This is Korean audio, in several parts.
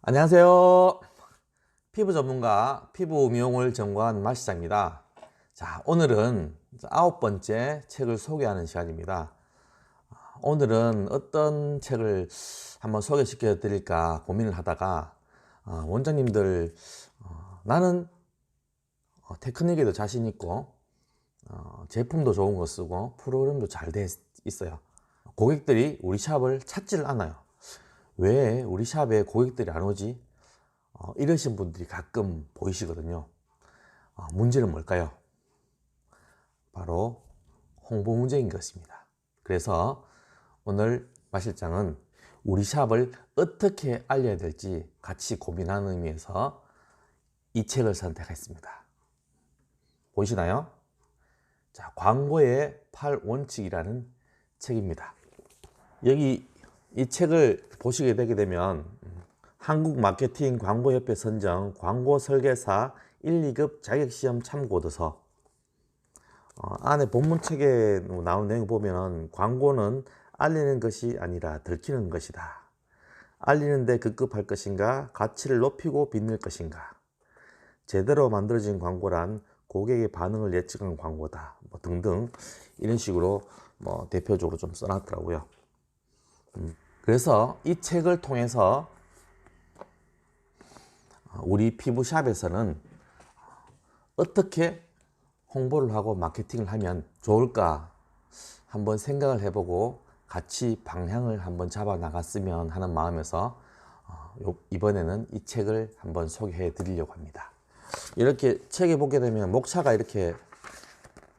안녕하세요. 피부 전문가 피부 미용을 전공한 마시장입니다. 자, 오늘은 9번째 책을 소개하는 시간입니다. 오늘은 어떤 책을 한번 소개시켜 드릴까 고민을 하다가 원장님들 나는 테크닉에도 자신 있고 제품도 좋은 거 쓰고 프로그램도 잘 돼 있어요. 고객들이 우리 샵을 찾지를 않아요. 왜 우리 샵에 고객들이 안 오지? 이러신 분들이 가끔 보이시거든요. 문제는 뭘까요? 바로 홍보 문제인 것입니다. 그래서 오늘 마 실장은 우리 샵을 어떻게 알려야 될지 같이 고민하는 의미에서 이 책을 선택했습니다. 보이시나요? 자, 광고의 8원칙이라는 책입니다. 여기 이 책을 보시게 되게 되면 한국마케팅광고협회 선정 광고설계사 1, 2급 자격시험 참고도서, 안에 본문책에 나온 내용 보면 광고는 알리는 것이 아니라 들키는 것이다. 알리는데 급급할 것인가? 가치를 높이고 빛낼 것인가? 제대로 만들어진 광고란 고객의 반응을 예측한 광고다. 등등 이런 식으로 대표적으로 좀 써놨더라고요. 그래서 이 책을 통해서 우리 피부샵에서는 어떻게 홍보를 하고 마케팅을 하면 좋을까 한번 생각을 해보고 같이 방향을 한번 잡아 나갔으면 하는 마음에서 이번에는 이 책을 한번 소개해 드리려고 합니다. 이렇게 책에 보게 되면 목차가 이렇게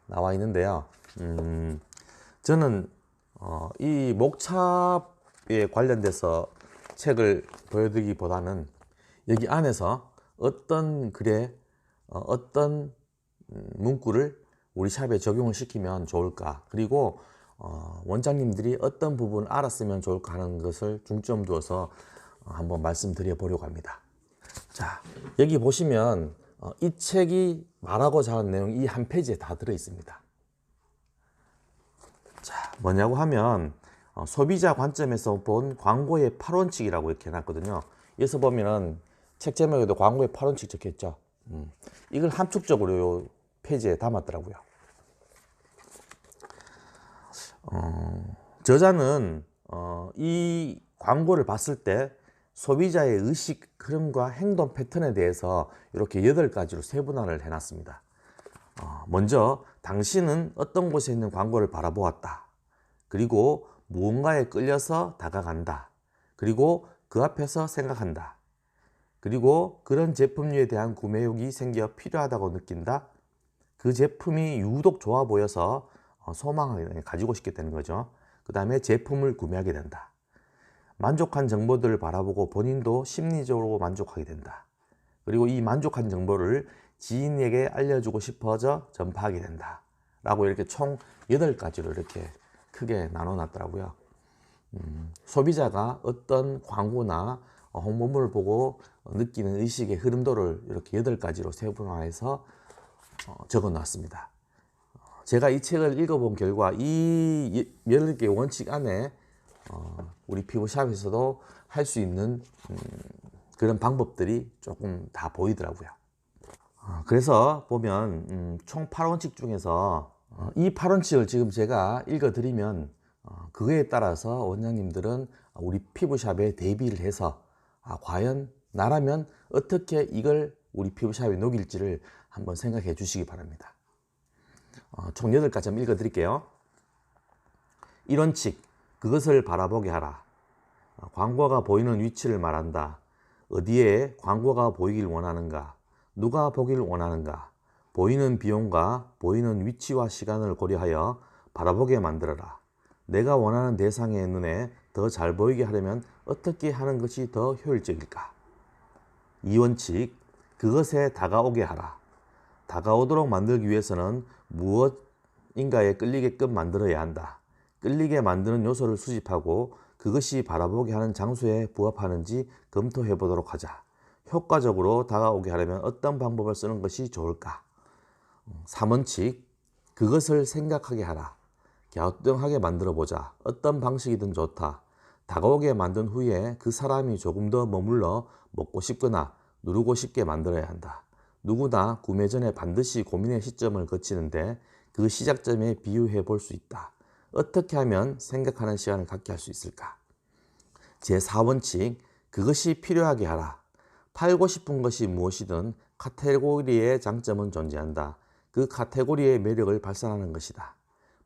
나와 있는데요. 저는 이 목차에 관련돼서 책을 보여드리기보다는 여기 안에서 어떤 글에 어떤 문구를 우리 샵에 적용을 시키면 좋을까, 그리고 원장님들이 어떤 부분을 알았으면 좋을까 하는 것을 중점 두어서 한번 말씀드려 보려고 합니다. 자, 여기 보시면 이 책이 말하고자 하는 내용이 이 한 페이지에 다 들어 있습니다. 자, 뭐냐고 하면 소비자 관점에서 본 광고의 8원칙이라고 이렇게 해놨거든요. 여기서 보면은 책 제목에도 광고의 8원칙 적혀있죠. 이걸 함축적으로 이 페이지에 담았더라고요. 저자는 이 광고를 봤을 때 소비자의 의식, 흐름과 행동 패턴에 대해서 이렇게 8가지로 세분화를 해놨습니다. 먼저 당신은 어떤 곳에 있는 광고를 바라보았다. 그리고 무언가에 끌려서 다가간다. 그리고 그 앞에서 생각한다. 그리고 그런 제품류에 대한 구매욕이 생겨 필요하다고 느낀다. 그 제품이 유독 좋아 보여서 소망을 가지고 싶게 되는 거죠. 그 다음에 제품을 구매하게 된다. 만족한 정보들을 바라보고 본인도 심리적으로 만족하게 된다. 그리고 이 만족한 정보를 지인에게 알려주고 싶어져 전파하게 된다. 라고 이렇게 총 8가지로 이렇게 크게 나눠 놨더라고요. 소비자가 어떤 광고나 홍보물을 보고 느끼는 의식의 흐름도를 이렇게 8가지로 세분화해서 적어 놨습니다. 제가 이 책을 읽어본 결과 이 8개의 원칙 안에 우리 피부샵에서도 할 수 있는 그런 방법들이 조금 다 보이더라고요. 그래서 보면 총 8원칙 중에서 이 8원칙을 지금 제가 읽어드리면 그거에 따라서 원장님들은 우리 피부샵에 대비를 해서 과연 나라면 어떻게 이걸 우리 피부샵에 녹일지를 한번 생각해 주시기 바랍니다. 총 8가지 한번 읽어 드릴게요. 1원칙, 그것을 바라보게 하라. 광고가 보이는 위치를 말한다. 어디에 광고가 보이길 원하는가? 누가 보길 원하는가? 보이는 비용과 보이는 위치와 시간을 고려하여 바라보게 만들어라. 내가 원하는 대상의 눈에 더 잘 보이게 하려면 어떻게 하는 것이 더 효율적일까? 2원칙, 그것에 다가오게 하라. 다가오도록 만들기 위해서는 무엇인가에 끌리게끔 만들어야 한다. 끌리게 만드는 요소를 수집하고 그것이 바라보게 하는 장소에 부합하는지 검토해 보도록 하자. 효과적으로 다가오게 하려면 어떤 방법을 쓰는 것이 좋을까? 3원칙, 그것을 생각하게 하라. 갸우뚱하게 만들어보자. 어떤 방식이든 좋다. 다가오게 만든 후에 그 사람이 조금 더 머물러 먹고 싶거나 누르고 싶게 만들어야 한다. 누구나 구매 전에 반드시 고민의 시점을 거치는데 그 시작점에 비유해 볼 수 있다. 어떻게 하면 생각하는 시간을 갖게 할 수 있을까? 제4원칙, 그것이 필요하게 하라. 팔고 싶은 것이 무엇이든 카테고리의 장점은 존재한다. 그 카테고리의 매력을 발산하는 것이다.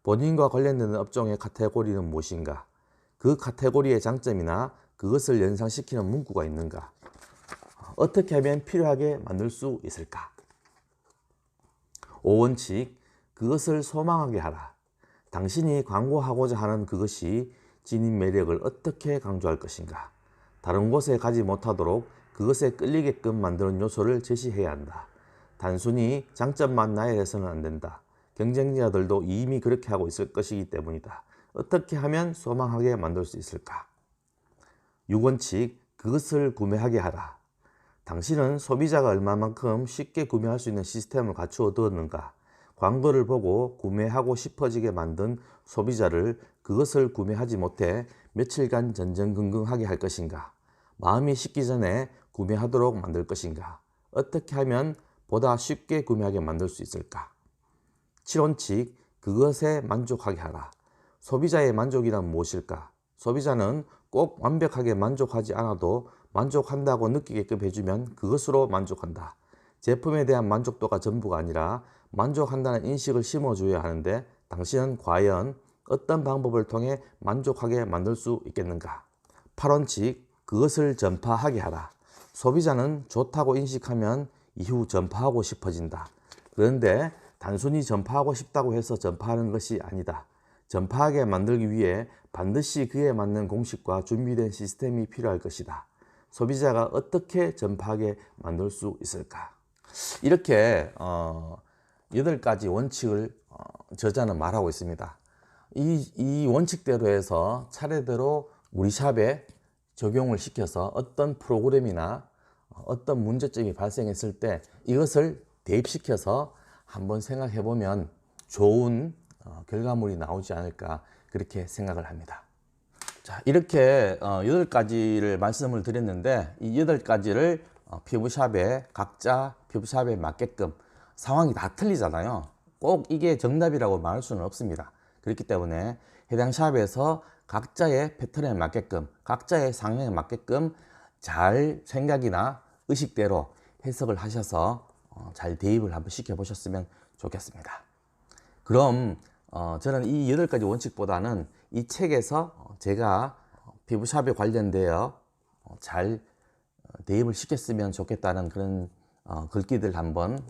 본인과 관련되는 업종의 카테고리는 무엇인가? 그 카테고리의 장점이나 그것을 연상시키는 문구가 있는가? 어떻게 하면 필요하게 만들 수 있을까? 5원칙, 그것을 소망하게 하라. 당신이 광고하고자 하는 그것이 지닌 매력을 어떻게 강조할 것인가? 다른 곳에 가지 못하도록 그것에 끌리게끔 만드는 요소를 제시해야 한다. 단순히 장점만 나열해서는 안 된다. 경쟁자들도 이미 그렇게 하고 있을 것이기 때문이다. 어떻게 하면 소망하게 만들 수 있을까? 6원칙, 그것을 구매하게 하라. 당신은 소비자가 얼마만큼 쉽게 구매할 수 있는 시스템을 갖추어 두었는가? 광고를 보고 구매하고 싶어지게 만든 소비자를 그것을 구매하지 못해 며칠간 전전긍긍하게 할 것인가? 마음이 식기 전에 구매하도록 만들 것인가? 어떻게 하면 보다 쉽게 구매하게 만들 수 있을까? 7원칙, 그것에 만족하게 하라. 소비자의 만족이란 무엇일까? 소비자는 꼭 완벽하게 만족하지 않아도 만족한다고 느끼게끔 해주면 그것으로 만족한다. 제품에 대한 만족도가 전부가 아니라 만족한다는 인식을 심어줘야 하는데 당신은 과연 어떤 방법을 통해 만족하게 만들 수 있겠는가? 8원칙, 그것을 전파하게 하라. 소비자는 좋다고 인식하면 이후 전파하고 싶어진다. 그런데 단순히 전파하고 싶다고 해서 전파하는 것이 아니다. 전파하게 만들기 위해 반드시 그에 맞는 공식과 준비된 시스템이 필요할 것이다. 소비자가 어떻게 전파하게 만들 수 있을까? 이렇게 8가지 원칙을 저자는 말하고 있습니다. 이 원칙대로 해서 차례대로 우리 샵에 적용을 시켜서 어떤 프로그램이나 어떤 문제점이 발생했을 때 이것을 대입시켜서 한번 생각해 보면 좋은 결과물이 나오지 않을까 그렇게 생각을 합니다. 자, 이렇게 8가지를 말씀을 드렸는데 이 8가지를 피부샵에 각자 피부샵에 맞게끔 상황이 다 틀리잖아요. 꼭 이게 정답이라고 말할 수는 없습니다. 그렇기 때문에 해당 샵에서 각자의 패턴에 맞게끔 각자의 상황에 맞게끔 잘 생각이나 의식대로 해석을 하셔서 잘 대입을 한번 시켜보셨으면 좋겠습니다. 그럼 저는 이 8가지 원칙보다는 이 책에서 제가 피부샵에 관련되어 잘 대입을 시켰으면 좋겠다는 그런 글귀들 한번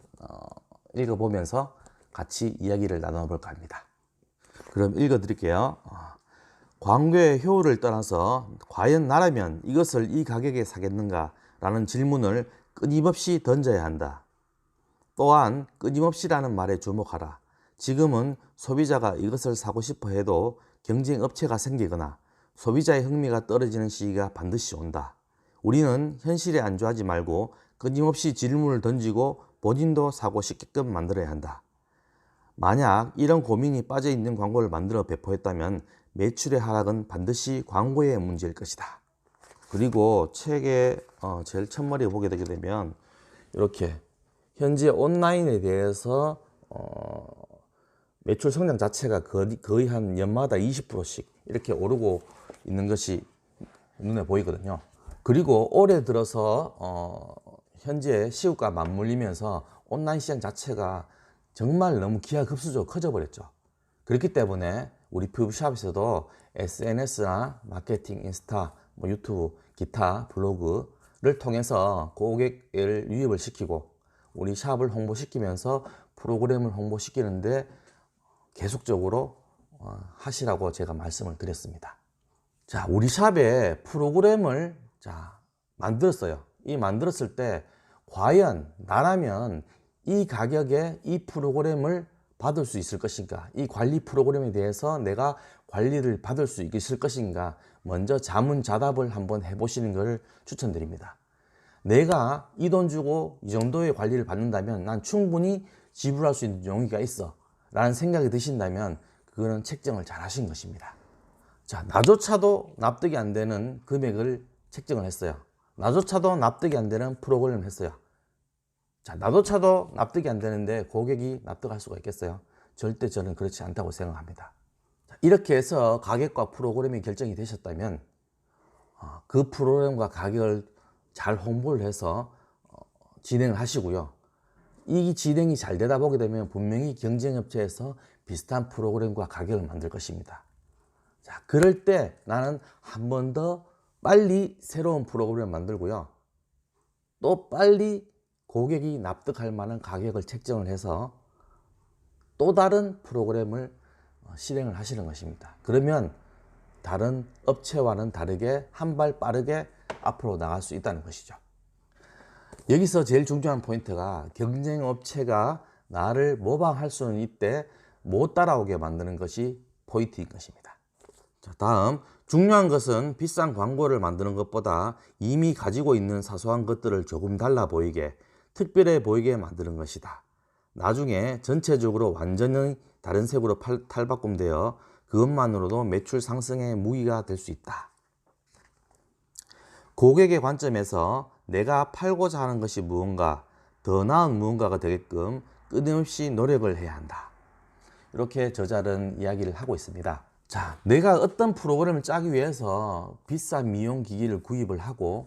읽어보면서 같이 이야기를 나눠볼까 합니다. 그럼 읽어드릴게요. 광고의 효율을 떠나서 과연 나라면 이것을 이 가격에 사겠는가? 라는 질문을 끊임없이 던져야 한다. 또한 끊임없이라는 말에 주목하라. 지금은 소비자가 이것을 사고 싶어 해도 경쟁 업체가 생기거나 소비자의 흥미가 떨어지는 시기가 반드시 온다. 우리는 현실에 안주하지 말고 끊임없이 질문을 던지고 본인도 사고 싶게끔 만들어야 한다. 만약 이런 고민이 빠져있는 광고를 만들어 배포했다면 매출의 하락은 반드시 광고의 문제일 것이다. 그리고 책의 제일 첫머리에 보게 되게 되면 이렇게 현재 온라인에 대해서 매출 성장 자체가 거의 한 연마다 20%씩 이렇게 오르고 있는 것이 눈에 보이거든요. 그리고 올해 들어서 현재 시국과 맞물리면서 온라인 시장 자체가 정말 너무 기하급수적으로 커져 버렸죠. 그렇기 때문에 우리 피부샵에서도 SNS나 마케팅, 인스타, 유튜브, 기타, 블로그를 통해서 고객을 유입을 시키고 우리 샵을 홍보시키면서 프로그램을 홍보시키는데 계속적으로 하시라고 제가 말씀을 드렸습니다. 자, 우리 샵에 프로그램을 만들었어요. 이 만들었을 때 과연 나라면 이 가격에 이 프로그램을 받을 수 있을 것인가? 이 관리 프로그램에 대해서 내가 관리를 받을 수 있을 것인가? 먼저 자문자답을 한번 해보시는 것을 추천드립니다. 내가 이 돈 주고 이 정도의 관리를 받는다면 난 충분히 지불할 수 있는 용의가 있어 라는 생각이 드신다면 그거는 책정을 잘 하신 것입니다. 자, 나조차도 납득이 안 되는 금액을 책정을 했어요. 나조차도 납득이 안 되는 프로그램을 했어요. 자, 나조차도 납득이 안 되는데 고객이 납득할 수가 있겠어요? 절대 저는 그렇지 않다고 생각합니다. 자, 이렇게 해서 가격과 프로그램이 결정이 되셨다면 그 프로그램과 가격을 잘 홍보를 해서 진행을 하시고요. 이 진행이 잘 되다 보게 되면 분명히 경쟁업체에서 비슷한 프로그램과 가격을 만들 것입니다. 자, 그럴 때 나는 한 번 더 빨리 새로운 프로그램을 만들고요. 또 빨리 고객이 납득할 만한 가격을 책정을 해서 또 다른 프로그램을 실행을 하시는 것입니다. 그러면 다른 업체와는 다르게 한 발 빠르게 앞으로 나갈 수 있다는 것이죠. 여기서 제일 중요한 포인트가 경쟁 업체가 나를 모방할 수는 있대 못 따라오게 만드는 것이 포인트인 것입니다. 자, 다음 중요한 것은 비싼 광고를 만드는 것보다 이미 가지고 있는 사소한 것들을 조금 달라 보이게 특별해 보이게 만드는 것이다. 나중에 전체적으로 완전히 다른 색으로 탈바꿈되어 그것만으로도 매출 상승의 무기가 될 수 있다. 고객의 관점에서 내가 팔고자 하는 것이 무언가, 더 나은 무언가가 되게끔 끊임없이 노력을 해야 한다. 이렇게 저자는 이야기를 하고 있습니다. 자, 내가 어떤 프로그램을 짜기 위해서 비싼 미용 기기를 구입을 하고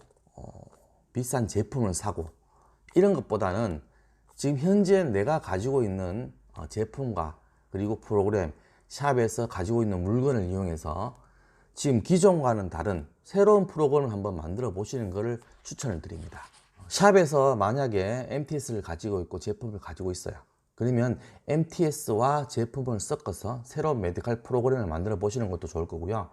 비싼 제품을 사고 이런 것보다는 지금 현재 내가 가지고 있는 제품과 그리고 프로그램, 샵에서 가지고 있는 물건을 이용해서 지금 기존과는 다른 새로운 프로그램을 한번 만들어 보시는 것을 추천을 드립니다. 샵에서 만약에 MTS를 가지고 있고 제품을 가지고 있어요. 그러면 MTS와 제품을 섞어서 새로운 메디컬 프로그램을 만들어 보시는 것도 좋을 거고요.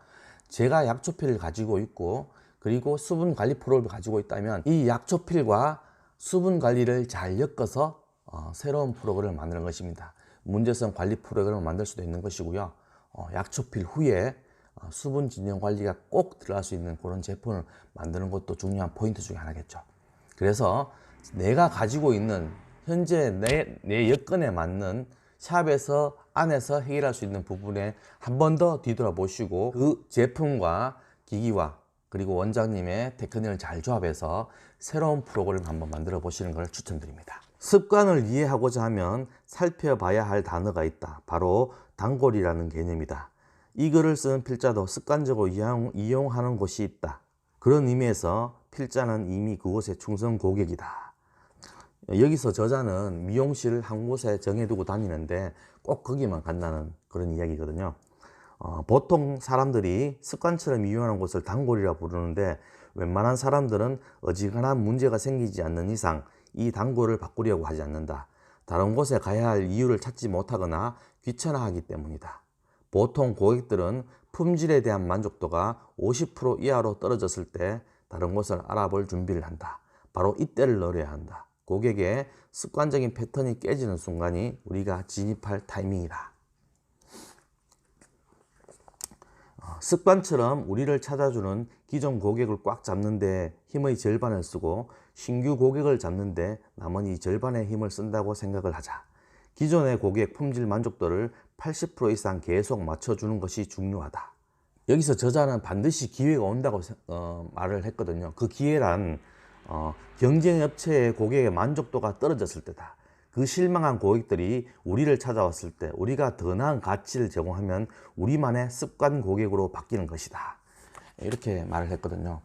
제가 약초필을 가지고 있고 그리고 수분 관리 프로그램을 가지고 있다면 이 약초필과 수분 관리를 잘 엮어서 새로운 프로그램을 만드는 것입니다. 문제성 관리 프로그램을 만들 수도 있는 것이고요. 약초필 후에 수분 진정 관리가 꼭 들어갈 수 있는 그런 제품을 만드는 것도 중요한 포인트 중에 하나겠죠. 그래서 내가 가지고 있는 현재 내 여건에 맞는 샵에서 안에서 해결할 수 있는 부분에 한 번 더 뒤돌아보시고 그 제품과 기기와 그리고 원장님의 테크닉을 잘 조합해서 새로운 프로그램을 한번 만들어 보시는 걸 추천드립니다. 습관을 이해하고자 하면 살펴봐야 할 단어가 있다. 바로 단골이라는 개념이다. 이 글을 쓴 필자도 습관적으로 이용하는 곳이 있다. 그런 의미에서 필자는 이미 그곳의 충성 고객이다. 여기서 저자는 미용실을 한 곳에 정해두고 다니는데 꼭 거기만 간다는 그런 이야기거든요. 보통 사람들이 습관처럼 이용하는 곳을 단골이라 부르는데 웬만한 사람들은 어지간한 문제가 생기지 않는 이상 이 단골을 바꾸려고 하지 않는다. 다른 곳에 가야 할 이유를 찾지 못하거나 귀찮아하기 때문이다. 보통 고객들은 품질에 대한 만족도가 50% 이하로 떨어졌을 때 다른 곳을 알아볼 준비를 한다. 바로 이때를 노려야 한다. 고객의 습관적인 패턴이 깨지는 순간이 우리가 진입할 타이밍이다. 습관처럼 우리를 찾아주는 기존 고객을 꽉 잡는 데 힘의 절반을 쓰고 신규 고객을 잡는 데 나머지 절반의 힘을 쓴다고 생각을 하자. 기존의 고객 품질 만족도를 80% 이상 계속 맞춰주는 것이 중요하다. 여기서 저자는 반드시 기회가 온다고 말을 했거든요. 그 기회란 경쟁업체의 고객의 만족도가 떨어졌을 때다. 그 실망한 고객들이 우리를 찾아왔을 때 우리가 더 나은 가치를 제공하면 우리만의 습관 고객으로 바뀌는 것이다. 이렇게 말을 했거든요.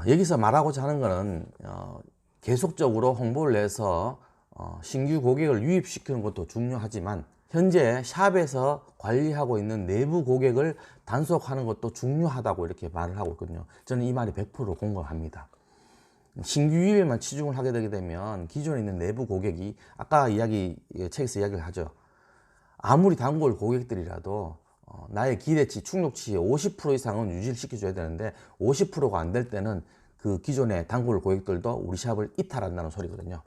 여기서 말하고자 하는 것은 계속적으로 홍보를 해서 신규 고객을 유입시키는 것도 중요하지만 현재 샵에서 관리하고 있는 내부 고객을 단속하는 것도 중요하다고 이렇게 말을 하고 있거든요. 저는 이 말이 100% 공감합니다. 신규 유입에만 치중을 하게 되게 되면 기존에 있는 내부 고객이 아까 책에서 이야기를 하죠. 아무리 단골 고객들이라도 나의 기대치, 충족치의 50% 이상은 유지를 시켜줘야 되는데 50%가 안 될 때는 그 기존의 단골 고객들도 우리 샵을 이탈한다는 소리거든요.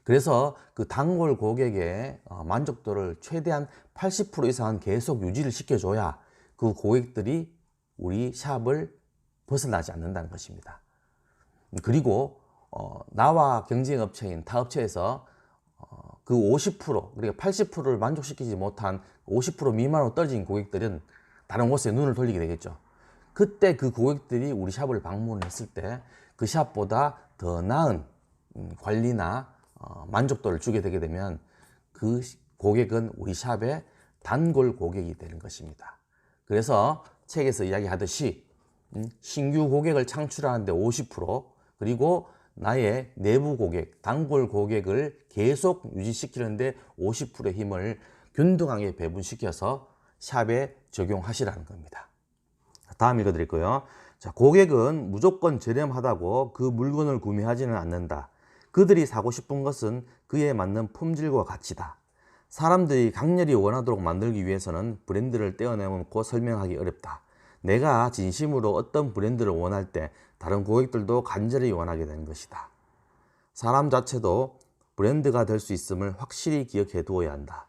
그래서 그 단골 고객의 만족도를 최대한 80% 이상은 계속 유지를 시켜줘야 그 고객들이 우리 샵을 벗어나지 않는다는 것입니다. 그리고 나와 경쟁업체인 타 업체에서 그 50% 그러니까 80%를 만족시키지 못한 50% 미만으로 떨어진 고객들은 다른 곳에 눈을 돌리게 되겠죠. 그때 그 고객들이 우리 샵을 방문했을 때 그 샵보다 더 나은 관리나 만족도를 주게 되게 되면 그 고객은 우리 샵의 단골 고객이 되는 것입니다. 그래서 책에서 이야기하듯이 신규 고객을 창출하는데 50% 그리고 나의 내부 고객, 단골 고객을 계속 유지시키는데 50%의 힘을 균등하게 배분시켜서 샵에 적용하시라는 겁니다. 다음 읽어드릴게요. 자, 고객은 무조건 저렴하다고 그 물건을 구매하지는 않는다. 그들이 사고 싶은 것은 그에 맞는 품질과 가치다. 사람들이 강렬히 원하도록 만들기 위해서는 브랜드를 떼어내놓고 설명하기 어렵다. 내가 진심으로 어떤 브랜드를 원할 때 다른 고객들도 간절히 원하게 되는 것이다. 사람 자체도 브랜드가 될 수 있음을 확실히 기억해 두어야 한다.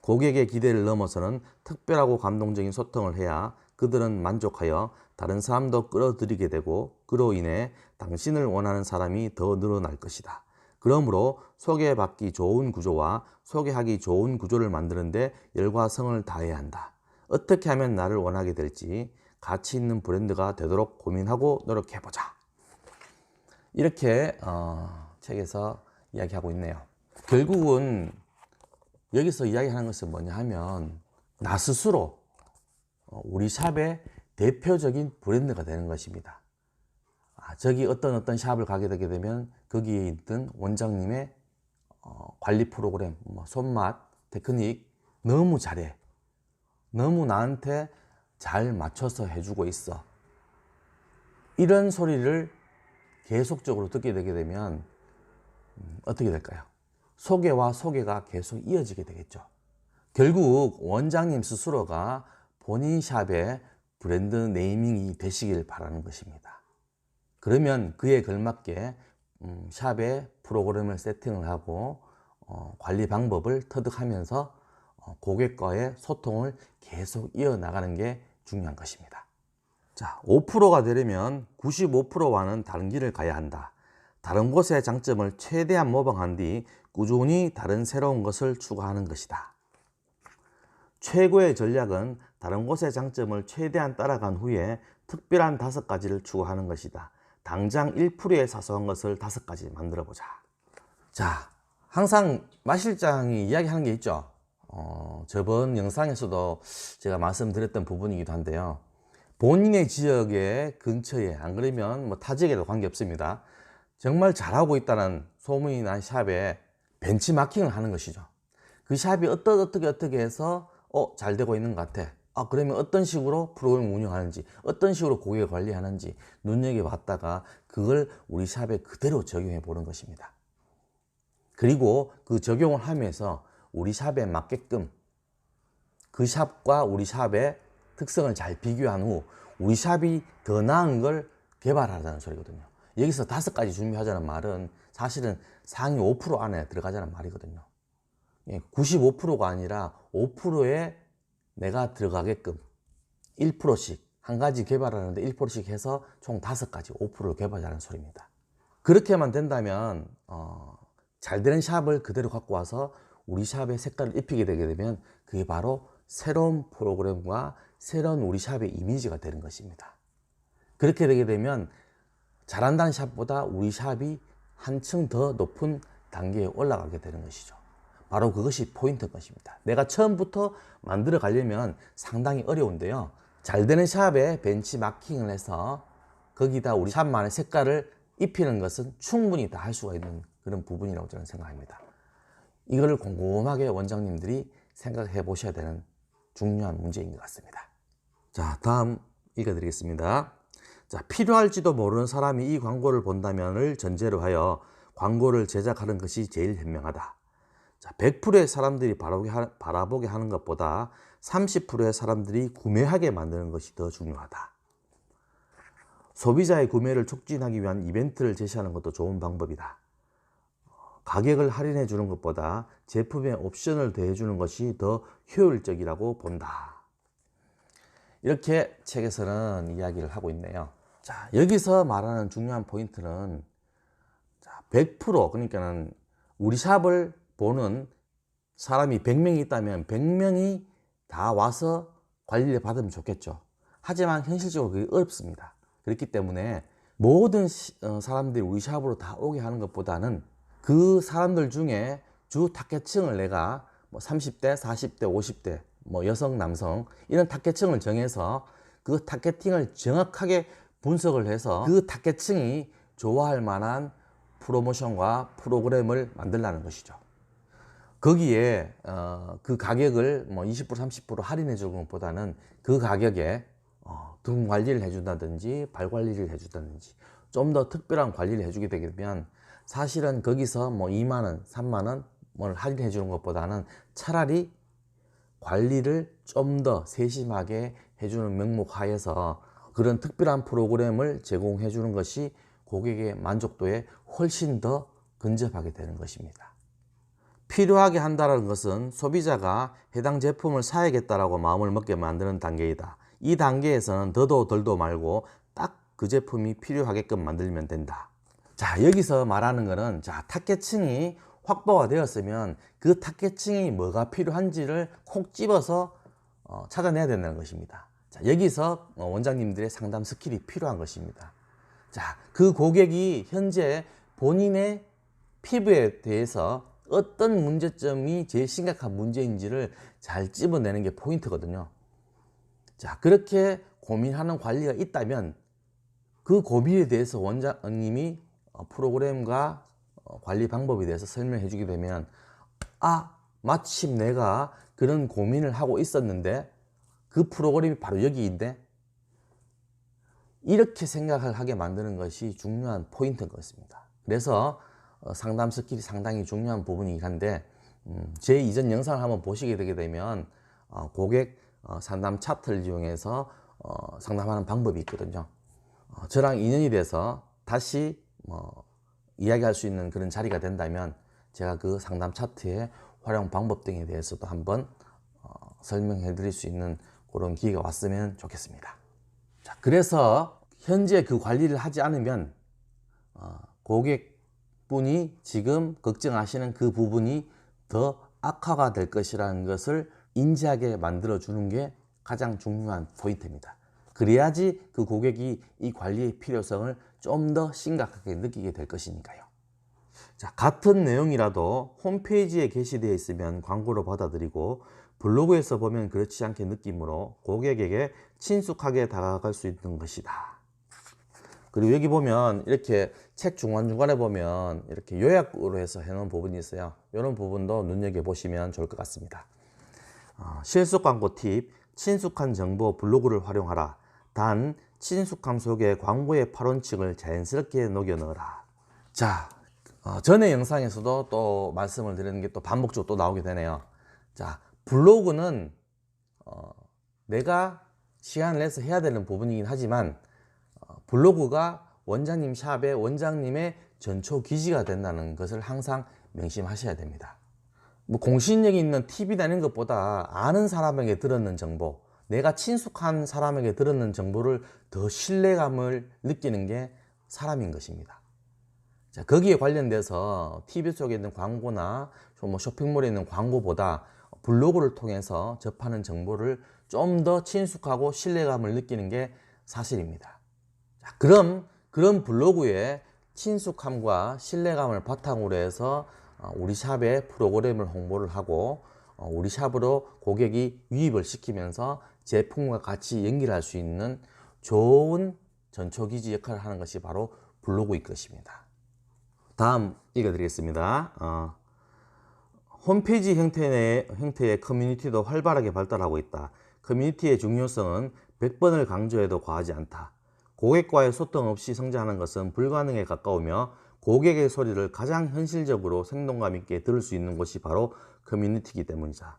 고객의 기대를 넘어서는 특별하고 감동적인 소통을 해야 그들은 만족하여 다른 사람도 끌어들이게 되고 그로 인해 당신을 원하는 사람이 더 늘어날 것이다. 그러므로 소개받기 좋은 구조와 소개하기 좋은 구조를 만드는데 열과 성을 다해야 한다. 어떻게 하면 나를 원하게 될지 가치 있는 브랜드가 되도록 고민하고 노력해보자. 이렇게 책에서 이야기하고 있네요. 결국은 여기서 이야기하는 것은 뭐냐 하면 나 스스로 우리 샵의 대표적인 브랜드가 되는 것입니다. 저기 어떤 샵을 가게 되게 되면 거기에 있던 원장님의 관리 프로그램, 손맛, 테크닉 너무 잘해. 너무 나한테 잘 맞춰서 해주고 있어. 이런 소리를 계속적으로 듣게 되게 되면 어떻게 될까요? 소개와 소개가 계속 이어지게 되겠죠. 결국 원장님 스스로가 본인 샵의 브랜드 네이밍이 되시길 바라는 것입니다. 그러면 그에 걸맞게 샵의 프로그램을 세팅을 하고 관리 방법을 터득하면서 고객과의 소통을 계속 이어나가는 게 중요한 것입니다. 자, 5%가 되려면 95%와는 다른 길을 가야 한다. 다른 곳의 장점을 최대한 모방한 뒤 꾸준히 다른 새로운 것을 추구하는 것이다. 최고의 전략은 다른 곳의 장점을 최대한 따라간 후에 특별한 5가지를 추구하는 것이다. 당장 1%의 사소한 것을 5가지 만들어 보자. 자, 항상 마 실장이 이야기하는 게 있죠. 저번 영상에서도 제가 말씀드렸던 부분이기도 한데요. 본인의 지역의 근처에, 안 그러면 타 지역에도 관계없습니다. 정말 잘하고 있다는 소문이 난 샵에 벤치마킹을 하는 것이죠. 그 샵이 어떻게 해서 잘 되고 있는 것 같아. 그러면 어떤 식으로 프로그램을 운영하는지, 어떤 식으로 고객을 관리하는지 눈여겨봤다가 그걸 우리 샵에 그대로 적용해 보는 것입니다. 그리고 그 적용을 하면서 우리 샵에 맞게끔 그 샵과 우리 샵의 특성을 잘 비교한 후 우리 샵이 더 나은 걸 개발하자는 소리거든요. 여기서 5가지 준비하자는 말은 사실은 상위 5% 안에 들어가자는 말이거든요. 95%가 아니라 5%에 내가 들어가게끔 1%씩 한 가지 개발하는데 1%씩 해서 총 5가지 5%를 개발하자는 소리입니다. 그렇게만 된다면 잘 되는 샵을 그대로 갖고 와서 우리 샵에 색깔을 입히게 되게 되면 그게 바로 새로운 프로그램과 새로운 우리 샵의 이미지가 되는 것입니다. 그렇게 되게 되면 잘한다는 샵보다 우리 샵이 한층 더 높은 단계에 올라가게 되는 것이죠. 바로 그것이 포인트인 것입니다. 내가 처음부터 만들어 가려면 상당히 어려운데요. 잘 되는 샵에 벤치마킹을 해서 거기다 우리 샵만의 색깔을 입히는 것은 충분히 다 할 수가 있는 그런 부분이라고 저는 생각합니다. 이거를 곰곰하게 원장님들이 생각해 보셔야 되는 중요한 문제인 것 같습니다. 자, 다음 읽어드리겠습니다. 자, 필요할지도 모르는 사람이 이 광고를 본다면을 전제로 하여 광고를 제작하는 것이 제일 현명하다. 자, 100%의 사람들이 바라보게 하는 것보다 30%의 사람들이 구매하게 만드는 것이 더 중요하다. 소비자의 구매를 촉진하기 위한 이벤트를 제시하는 것도 좋은 방법이다. 가격을 할인해 주는 것보다 제품에 옵션을 더해 주는 것이 더 효율적이라고 본다. 이렇게 책에서는 이야기를 하고 있네요. 자, 여기서 말하는 중요한 포인트는 100% 그러니까는 우리 샵을 보는 사람이 100명이 있다면 100명이 다 와서 관리를 받으면 좋겠죠. 하지만 현실적으로 그게 어렵습니다. 그렇기 때문에 모든 사람들이 우리 샵으로 다 오게 하는 것보다는 그 사람들 중에 주 타겟층을 내가 뭐 30대, 40대, 50대, 뭐 여성, 남성 이런 타겟층을 정해서 그 타겟팅을 정확하게 분석을 해서 그 타겟층이 좋아할 만한 프로모션과 프로그램을 만들라는 것이죠. 거기에 그 가격을 뭐 20%, 30% 할인해 주는 것보다는 그 가격에 등 관리를 해준다든지 발 관리를 해준다든지 좀 더 특별한 관리를 해주게 되면 사실은 거기서 뭐 2만원, 3만원 뭘 할인해 주는 것보다는 차라리 관리를 좀 더 세심하게 해주는 명목 하에서 그런 특별한 프로그램을 제공해 주는 것이 고객의 만족도에 훨씬 더 근접하게 되는 것입니다. 필요하게 한다는 것은 소비자가 해당 제품을 사야겠다라고 마음을 먹게 만드는 단계이다. 이 단계에서는 더도 덜도 말고 딱 그 제품이 필요하게끔 만들면 된다. 자, 여기서 말하는 거는 자, 타겟층이 확보가 되었으면 그 타겟층이 뭐가 필요한지를 콕 집어서 찾아내야 된다는 것입니다. 자, 여기서 원장님들의 상담 스킬이 필요한 것입니다. 자, 그 고객이 현재 본인의 피부에 대해서 어떤 문제점이 제일 심각한 문제인지를 잘 집어내는 게 포인트거든요. 자, 그렇게 고민하는 관리가 있다면 그 고민에 대해서 원장님이 프로그램과 관리 방법에 대해서 설명해 주게 되면 마침 내가 그런 고민을 하고 있었는데 그 프로그램이 바로 여기인데 이렇게 생각을 하게 만드는 것이 중요한 포인트인 것 같습니다. 그래서 상담 스킬이 상당히 중요한 부분이긴 한데 제 이전 영상을 한번 보시게 되게 되면 고객 상담 차트를 이용해서 상담하는 방법이 있거든요. 저랑 인연이 돼서 다시 이야기할 수 있는 그런 자리가 된다면 제가 그 상담 차트의 활용 방법 등에 대해서도 한번 설명해 드릴 수 있는 그런 기회가 왔으면 좋겠습니다. 자, 그래서 현재 그 관리를 하지 않으면 고객분이 지금 걱정하시는 그 부분이 더 악화가 될 것이라는 것을 인지하게 만들어 주는 게 가장 중요한 포인트입니다. 그래야지 그 고객이 이 관리의 필요성을 좀 더 심각하게 느끼게 될 것이니까요. 자, 같은 내용이라도 홈페이지에 게시되어 있으면 광고로 받아들이고 블로그에서 보면 그렇지 않게 느낌으로 고객에게 친숙하게 다가갈 수 있는 것이다. 그리고 여기 보면 이렇게 책 중간중간에 보면 이렇게 요약으로 해서 해놓은 부분이 있어요. 이런 부분도 눈여겨보시면 좋을 것 같습니다. 실속 광고 팁, 친숙한 정보 블로그를 활용하라. 단, 친숙함 속에 광고의 파론칙을 자연스럽게 녹여 넣어라. 자, 전에 영상에서도 또 말씀을 드리는 게 또 반복적으로 또 나오게 되네요. 자, 블로그는 내가 시간을 내서 해야 되는 부분이긴 하지만 블로그가 원장님 샵의 원장님의 전초 기지가 된다는 것을 항상 명심하셔야 됩니다. 뭐 공신력이 있는 팁이 되는 것보다 아는 사람에게 들었는 정보, 내가 친숙한 사람에게 들었는 정보를 더 신뢰감을 느끼는 게 사람인 것입니다. 자, 거기에 관련돼서 TV 속에 있는 광고나 뭐 쇼핑몰에 있는 광고보다 블로그를 통해서 접하는 정보를 좀 더 친숙하고 신뢰감을 느끼는 게 사실입니다. 자, 그럼 그런 블로그에 친숙함과 신뢰감을 바탕으로 해서 우리 샵의 프로그램을 홍보를 하고 우리 샵으로 고객이 유입을 시키면서 제품과 같이 연결할 수 있는 좋은 전초기지 역할을 하는 것이 바로 블로그일 것입니다. 다음 읽어드리겠습니다. 홈페이지 형태의 커뮤니티도 활발하게 발달하고 있다. 커뮤니티의 중요성은 100번을 강조해도 과하지 않다. 고객과의 소통 없이 성장하는 것은 불가능에 가까우며 고객의 소리를 가장 현실적으로 생동감 있게 들을 수 있는 곳이 바로 커뮤니티이기 때문이다.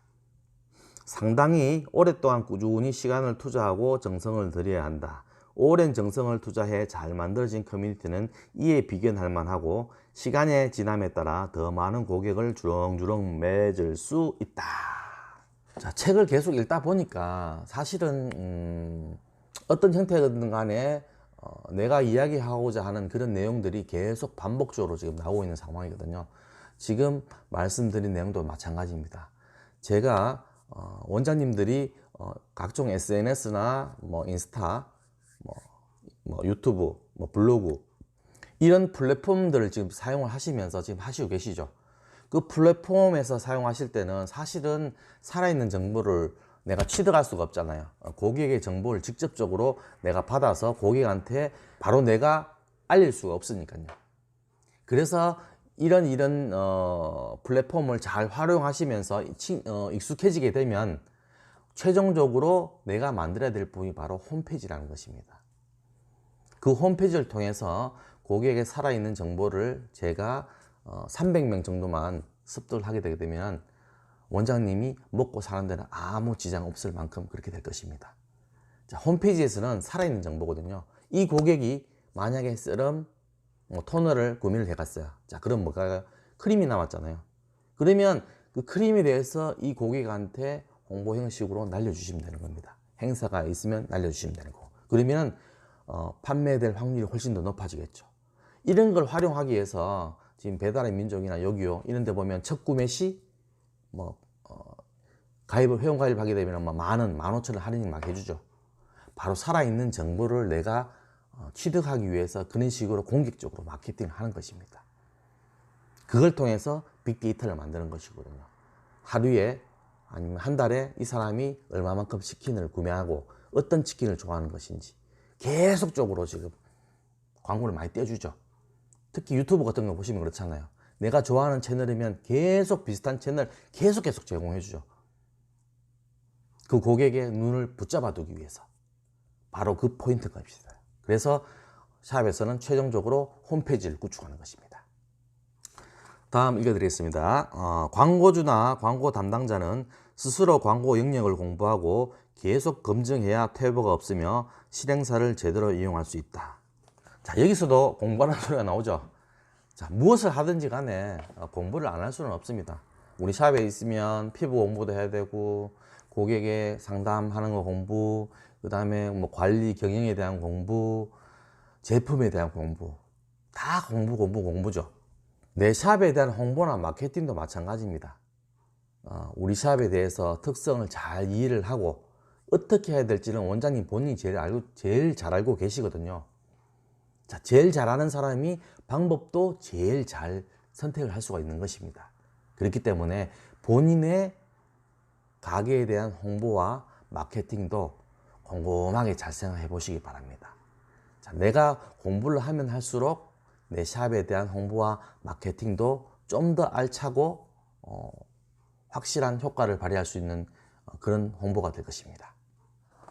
상당히 오랫동안 꾸준히 시간을 투자하고 정성을 들여야 한다. 오랜 정성을 투자해 잘 만들어진 커뮤니티는 이에 비견할 만하고 시간의 지남에 따라 더 많은 고객을 주렁주렁 맺을 수 있다. 자, 책을 계속 읽다 보니까 사실은 어떤 형태든 간에 내가 이야기하고자 하는 그런 내용들이 계속 반복적으로 지금 나오고 있는 상황이거든요. 지금 말씀드린 내용도 마찬가지입니다. 제가 원장님들이 각종 SNS나 뭐 인스타, 뭐 유튜브, 뭐 블로그 이런 플랫폼들을 지금 사용을 하시면서 지금 하시고 계시죠. 그 플랫폼에서 사용하실 때는 사실은 살아있는 정보를 내가 취득할 수가 없잖아요. 고객의 정보를 직접적으로 내가 받아서 고객한테 바로 내가 알릴 수가 없으니까요. 그래서 이런 플랫폼을 잘 활용하시면서 익숙해지게 되면 최종적으로 내가 만들어야 될 부분이 바로 홈페이지라는 것입니다. 그 홈페이지를 통해서 고객의 살아있는 정보를 제가 300명 정도만 습득을 하게 되게 되면 원장님이 먹고 사는 데는 아무 지장 없을 만큼 그렇게 될 것입니다. 자, 홈페이지에서는 살아있는 정보거든요. 이 고객이 만약에 세럼, 토너를 구매를 해갔어요. 자, 그럼 뭐가 크림이 남았잖아요. 그러면 그 크림에 대해서 이 고객한테 홍보 형식으로 날려주시면 되는 겁니다. 행사가 있으면 날려주시면 되는 거고. 그러면 판매될 확률이 훨씬 더 높아지겠죠. 이런 걸 활용하기 위해서 지금 배달의 민족이나 요기요 이런 데 보면 첫 구매 시 회원 가입을 하게 되면 만원, 15,000원 할인을 막 해주죠. 바로 살아있는 정보를 내가 취득하기 위해서 그런 식으로 공격적으로 마케팅을 하는 것입니다. 그걸 통해서 빅데이터를 만드는 것이거든요. 하루에 아니면 한 달에 이 사람이 얼마만큼 치킨을 구매하고 어떤 치킨을 좋아하는 것인지 계속적으로 지금 광고를 많이 떼주죠. 특히 유튜브 같은 거 보시면 그렇잖아요. 내가 좋아하는 채널이면 계속 비슷한 채널 계속 제공해주죠. 그 고객의 눈을 붙잡아 두기 위해서. 바로 그 포인트가 있어요. 그래서 샵에서는 최종적으로 홈페이지를 구축하는 것입니다. 다음 읽어드리겠습니다. 광고주나 광고 담당자는 스스로 광고 영역을 공부하고 계속 검증해야 퇴보가 없으며 실행사를 제대로 이용할 수 있다. 자, 여기서도 공부하는 소리가 나오죠. 자, 무엇을 하든지 간에 공부를 안 할 수는 없습니다. 우리 샵에 있으면 피부 공부도 해야 되고 고객의 상담하는 거 공부, 그 다음에 뭐 관리 경영에 대한 공부, 제품에 대한 공부, 다 공부죠. 내 샵에 대한 홍보나 마케팅도 마찬가지입니다. 우리 샵에 대해서 특성을 잘 이해를 하고 어떻게 해야 될지는 원장님 본인이 제일 잘 알고 계시거든요. 자, 제일 잘하는 사람이 방법도 제일 잘 선택을 할 수가 있는 것입니다. 그렇기 때문에 본인의 가게에 대한 홍보와 마케팅도 꼼꼼하게 잘 생각해 보시기 바랍니다. 자, 내가 공부를 하면 할수록 내 샵에 대한 홍보와 마케팅도 좀 더 알차고 확실한 효과를 발휘할 수 있는 그런 홍보가 될 것입니다.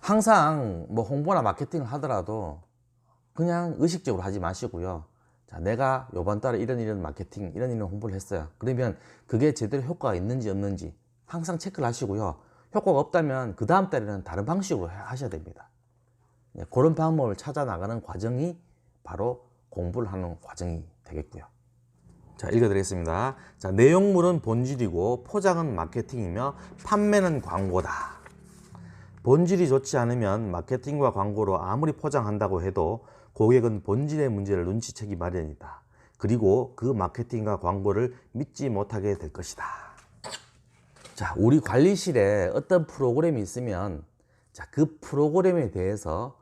항상 뭐 홍보나 마케팅을 하더라도 그냥 의식적으로 하지 마시고요. 자, 내가 이번 달에 이런 마케팅, 이런 홍보를 했어요. 그러면 그게 제대로 효과가 있는지 없는지 항상 체크를 하시고요. 효과가 없다면 그 다음 달에는 다른 방식으로 하셔야 됩니다. 그런 방법을 찾아 나가는 과정이 바로 공부를 하는 과정이 되겠고요. 자, 읽어드리겠습니다. 자, 내용물은 본질이고 포장은 마케팅이며 판매는 광고다. 본질이 좋지 않으면 마케팅과 광고로 아무리 포장한다고 해도 고객은 본질의 문제를 눈치채기 마련이다. 그리고 그 마케팅과 광고를 믿지 못하게 될 것이다. 자, 우리 관리실에 어떤 프로그램이 있으면 자, 그 프로그램에 대해서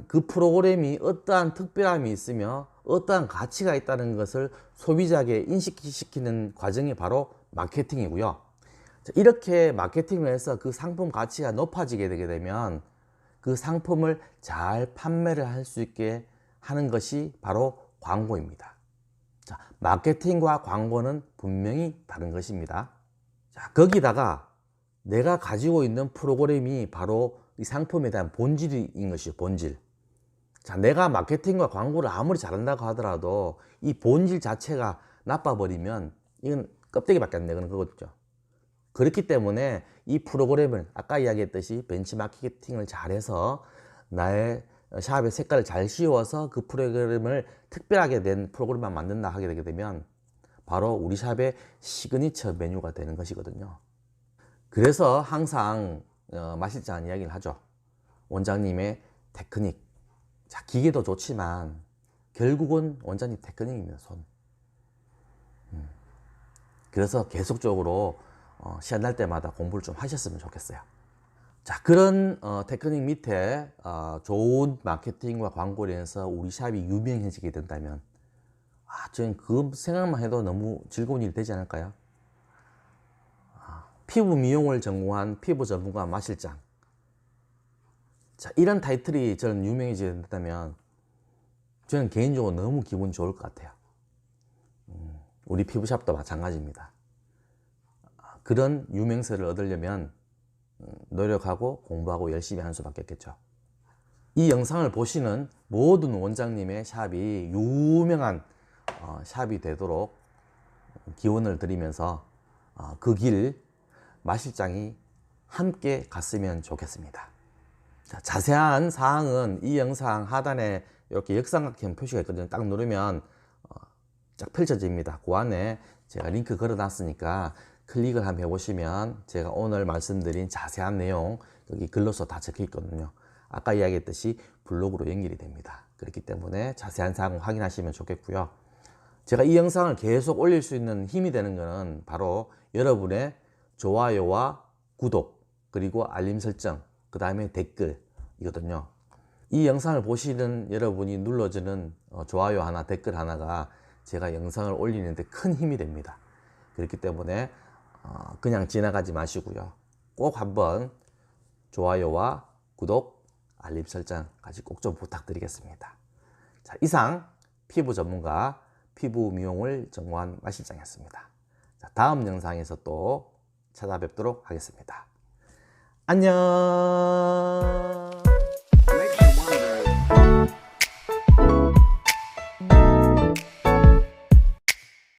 그 프로그램이 어떠한 특별함이 있으며 어떠한 가치가 있다는 것을 소비자에게 인식시키는 과정이 바로 마케팅이고요. 자, 이렇게 마케팅을 해서 그 상품 가치가 높아지게 되게 되면 그 상품을 잘 판매를 할 수 있게 하는 것이 바로 광고입니다. 자, 마케팅과 광고는 분명히 다른 것입니다. 자, 거기다가 내가 가지고 있는 프로그램이 바로 이 상품에 대한 본질인 것이죠. 본질. 자, 내가 마케팅과 광고를 아무리 잘한다고 하더라도 이 본질 자체가 나빠버리면 이건 껍데기밖에 안 되는 거거든요. 그렇기 때문에 이 프로그램을 아까 이야기했듯이 벤치마케팅을 잘해서 나의 샵의 색깔을 잘 씌워서 그 프로그램을 특별하게 된 프로그램만 만든다 하게 되게 되면 바로 우리 샵의 시그니처 메뉴가 되는 것이거든요. 그래서 항상 맛있지 않은 이야기를 하죠. 원장님의 테크닉. 자, 기계도 좋지만 결국은 원장님 테크닉입니다. 손. 그래서 계속적으로 시간 날 때마다 공부를 좀 하셨으면 좋겠어요. 자, 그런 테크닉 밑에 좋은 마케팅과 광고를 해서 우리 샵이 유명해지게 된다면 저는 그 생각만 해도 너무 즐거운 일이 되지 않을까요? 피부 미용을 전공한 피부 전문가 마실장. 자, 이런 타이틀이 저는 유명해지게 된다면 저는 개인적으로 너무 기분이 좋을 것 같아요. 우리 피부샵도 마찬가지입니다. 그런 유명세를 얻으려면 노력하고 공부하고 열심히 하는 수밖에 없겠죠. 이 영상을 보시는 모든 원장님의 샵이 유명한 샵이 되도록 기원을 드리면서 그 길 마실장이 함께 갔으면 좋겠습니다. 자, 자세한 사항은 이 영상 하단에 이렇게 역삼각형 표시가 있거든요. 딱 누르면 쫙 펼쳐집니다. 그 안에 제가 링크 걸어 놨으니까 클릭을 한번 해보시면 제가 오늘 말씀드린 자세한 내용 여기 글로써 다 적혀 있거든요. 아까 이야기했듯이 블로그로 연결이 됩니다. 그렇기 때문에 자세한 사항 확인하시면 좋겠고요. 제가 이 영상을 계속 올릴 수 있는 힘이 되는 것은 바로 여러분의 좋아요와 구독, 그리고 알림 설정, 그 다음에 댓글이거든요. 이 영상을 보시는 여러분이 눌러주는 좋아요 하나, 댓글 하나가 제가 영상을 올리는데 큰 힘이 됩니다. 그렇기 때문에 그냥 지나가지 마시고요. 꼭 한번 좋아요와 구독, 알림 설정까지 꼭 좀 부탁드리겠습니다. 자, 이상 피부 전문가, 피부 미용을 전공한 마실장이었습니다. 자, 다음 영상에서 또 찾아뵙도록 하겠습니다. 안녕.